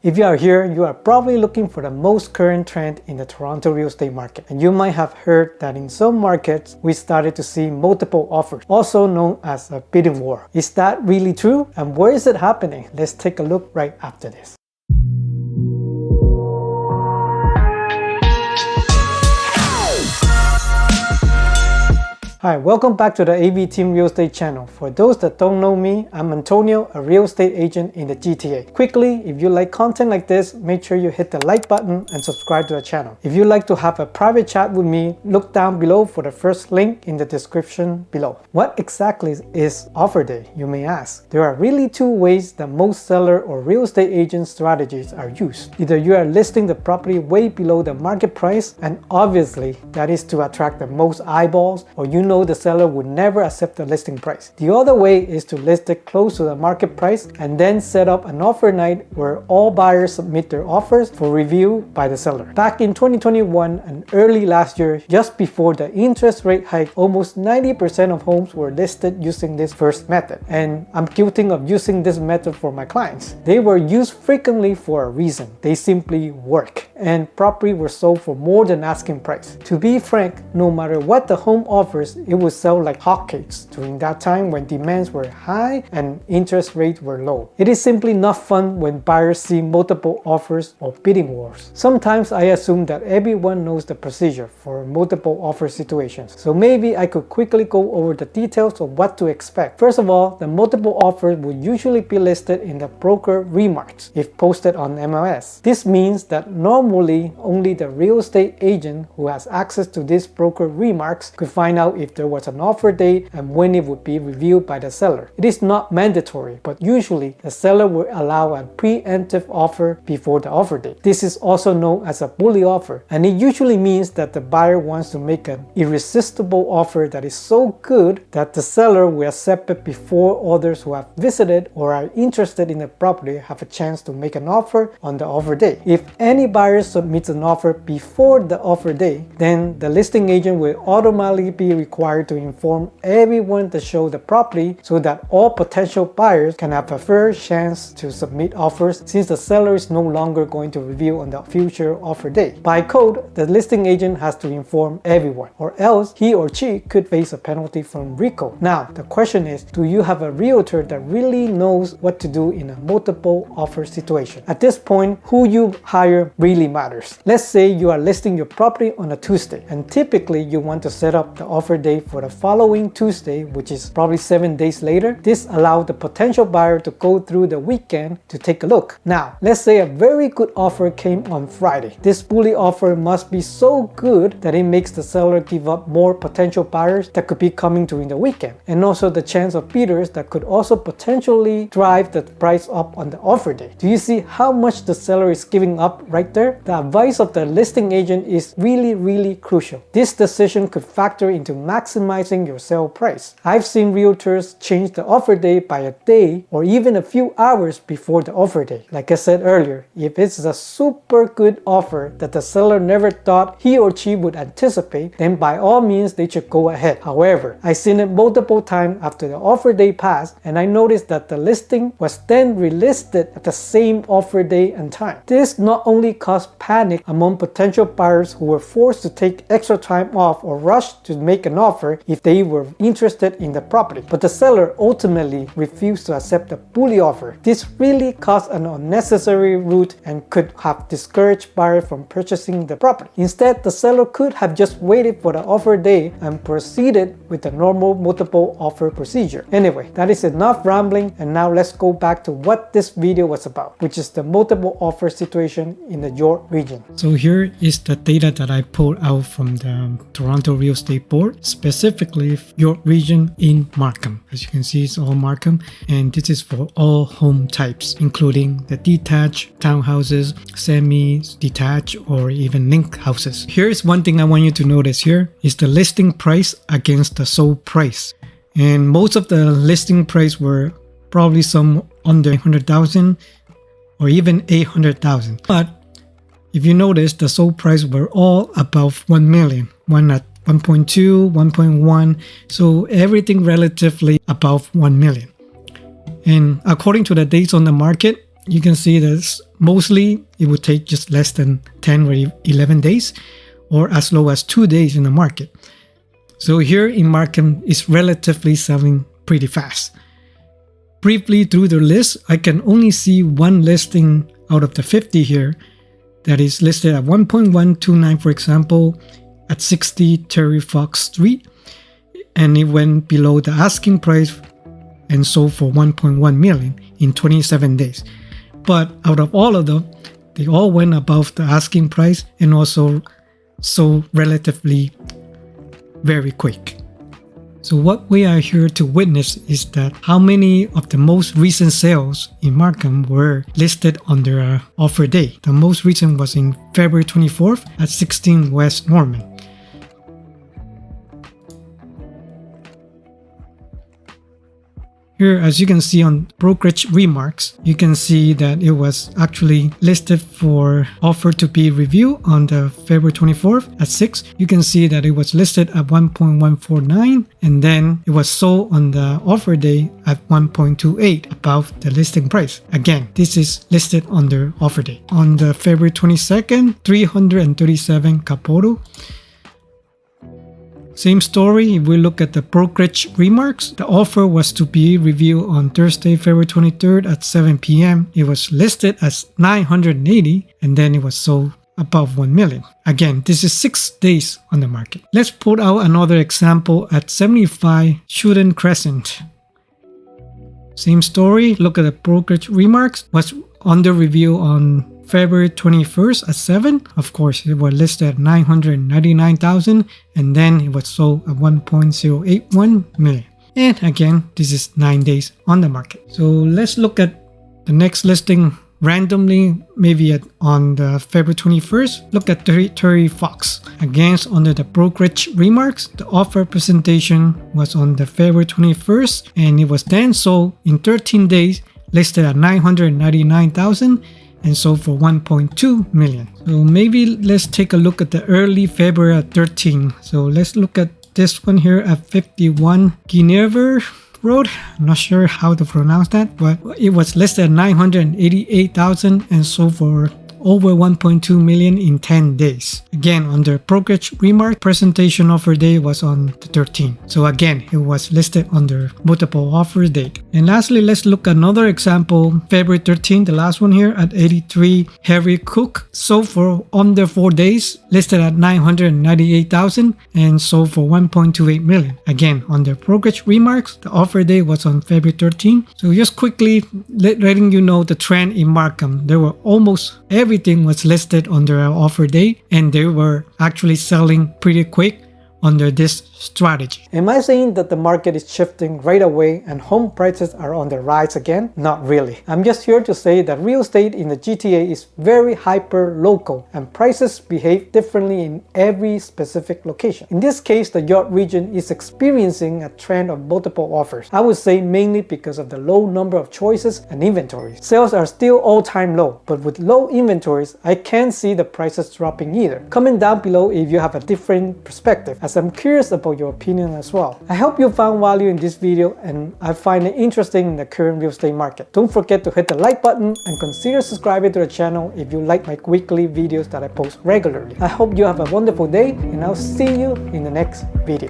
If you are here, you are probably looking for the most current trend in the Toronto real estate market. And you might have heard that in some markets, we started to see multiple offers, also known as a bidding war. Is that really true? And where is it happening? Let's take a look right after this. Hi, welcome back to the AV Team Real Estate channel. For those that don't know me, I'm Antonio, a real estate agent in the GTA. Quickly, if you like content like this, make sure you hit the like button and subscribe to the channel. If you'd like to have a private chat with me, look down below for the first link in the description below. What exactly is offer day, you may ask? There are really two ways that most seller or real estate agent strategies are used. Either you are listing the property way below the market price, and obviously that is to attract the most eyeballs, or you know the seller would never accept the listing price. The other way is to list it close to the market price and then set up an offer night where all buyers submit their offers for review by the seller. Back in 2021 and early last year, just before the interest rate hike, almost 90% of homes were listed using this first method. And I'm guilty of using this method for my clients. They were used frequently for a reason. They simply work, and property were sold for more than asking price. To be frank, no matter what the home offers, it would sell like hotcakes during that time when demands were high and interest rates were low. It is simply not fun when buyers see multiple offers or bidding wars. Sometimes I assume that everyone knows the procedure for multiple offer situations, so maybe I could quickly go over the details of what to expect. First of all, the multiple offers will usually be listed in the broker remarks if posted on MLS. This means that normally only the real estate agent who has access to these broker remarks could find out if there was an offer date and when it would be reviewed by the seller. It is not mandatory, but usually the seller will allow a preemptive offer before the offer date. This is also known as a bully offer, and it usually means that the buyer wants to make an irresistible offer that is so good that the seller will accept it before others who have visited or are interested in the property have a chance to make an offer on the offer day. If any buyer submits an offer before the offer day, then the listing agent will automatically be required to inform everyone to show the property so that all potential buyers can have a fair chance to submit offers, since the seller is no longer going to review on the future offer day. By code, the listing agent has to inform everyone, or else he or she could face a penalty from RICO. Now, the question is, do you have a realtor that really knows what to do in a multiple offer situation? At this point, who you hire really matters. Let's say you are listing your property on a Tuesday, and typically you want to set up the offer day for the following Tuesday, which is probably 7 days later. This allows the potential buyer to go through the weekend to take a look. Now, let's say a very good offer came on Friday. This bully offer must be so good that it makes the seller give up more potential buyers that could be coming during the weekend, and also the chance of bidders that could also potentially drive the price up on the offer day. Do you see how much the seller is giving up right there? The advice of the listing agent is really crucial. This decision could factor into maximizing your sale price. I've seen realtors change the offer day by a day or even a few hours before the offer day. Like I said earlier, if it's a super good offer that the seller never thought he or she would anticipate, then by all means they should go ahead. However, I've seen it multiple times after the offer day passed, and I noticed that the listing was then relisted at the same offer day and time. This not only caused panic among potential buyers who were forced to take extra time off or rush to make an offer if they were interested in the property, but the seller ultimately refused to accept the bully offer. This really caused an unnecessary route and could have discouraged buyers from purchasing the property. Instead, the seller could have just waited for the offer day and proceeded with the normal multiple offer procedure. Anyway, that is enough rambling, and now let's go back to what this video was about, which is the multiple offer situation in the York region. So here is the data that I pulled out from the Toronto Real Estate Board, specifically York region in Markham. As you can see, it's all Markham, and this is for all home types, including the detached, townhouses, semi-detached, or even link houses. Here's one thing I want you to notice here is the listing price against the sold price. And most of the listing price were probably some under 100,000 or even 800,000. But if you notice, the sold price were all above 1 million, one at 1.2, 1.1, so everything relatively above 1 million. And according to the dates on the market, you can see that mostly it would take just less than 10 or 11 days or as low as 2 days in the market. So here in Markham, it's relatively selling pretty fast. Briefly through the list, I can only see one listing out of the 50 here that is listed at 1.129, for example, at 60 Terry Fox Street, and it went below the asking price and sold for 1.1 million in 27 days. But out of all of them, they all went above the asking price and also sold relatively very quick. So what we are here to witness is that how many of the most recent sales in Markham were listed on their offer day. The most recent was in February 24th at 16 West Norman. Here, as you can see on brokerage remarks, you can see that it was actually listed for offer to be reviewed on the February 24th at 6. You can see that it was listed at 1.149 and then it was sold on the offer day at 1.28 above the listing price. Again, this is listed on the offer day. On the February 22nd, 337 Capoto. Same story, if we look at the brokerage remarks, the offer was to be reviewed on Thursday, February 23rd at 7 p.m. It was listed as 980 and then it was sold above 1 million. Again, this is 6 days on the market. Let's put out another example at 75 Shooten Crescent. Same story, look at the brokerage remarks, was under review on February 21st at 7. Of course, it was listed at 999,000 and then it was sold at 1.081 million. And again, this is 9 days on the market. So let's look at the next listing randomly, maybe on the February 21st. Look at Terry Fox. Again, under the brokerage remarks, the offer presentation was on the February 21st and it was then sold in 13 days, listed at 999,000 and sold for 1.2 million. So maybe let's take a look at the early February at 13. So let's look at this one here at 51 Guinevere Road. I'm not sure how to pronounce that, but it was listed at 988,000 and sold for over 1.2 million in 10 days. Again, under brokerage remark, presentation offer day was on the 13th. So again, it was listed under multiple offer date. And lastly, let's look at another example. February 13th, the last one here at 83 Harry Cook, sold for under 4 days, listed at 998,000 and sold for 1.28 million. Again, under brokerage remarks, the offer day was on February 13th. So just quickly letting you know the trend in Markham. There were almost everything was listed under our offer day and they were actually selling pretty quick under this strategy. Am I saying that the market is shifting right away and home prices are on the rise again? Not really. I'm just here to say that real estate in the GTA is very hyper local and prices behave differently in every specific location. In this case, the York region is experiencing a trend of multiple offers. I would say mainly because of the low number of choices and inventories. Sales are still all-time low, but with low inventories, I can't see the prices dropping either. Comment down below if you have a different perspective, as I'm curious about your opinion as well. I hope you found value in this video and I find it interesting in the current real estate market. Don't forget to hit the like button and consider subscribing to the channel if you like my weekly videos that I post regularly. I hope you have a wonderful day and I'll see you in the next video.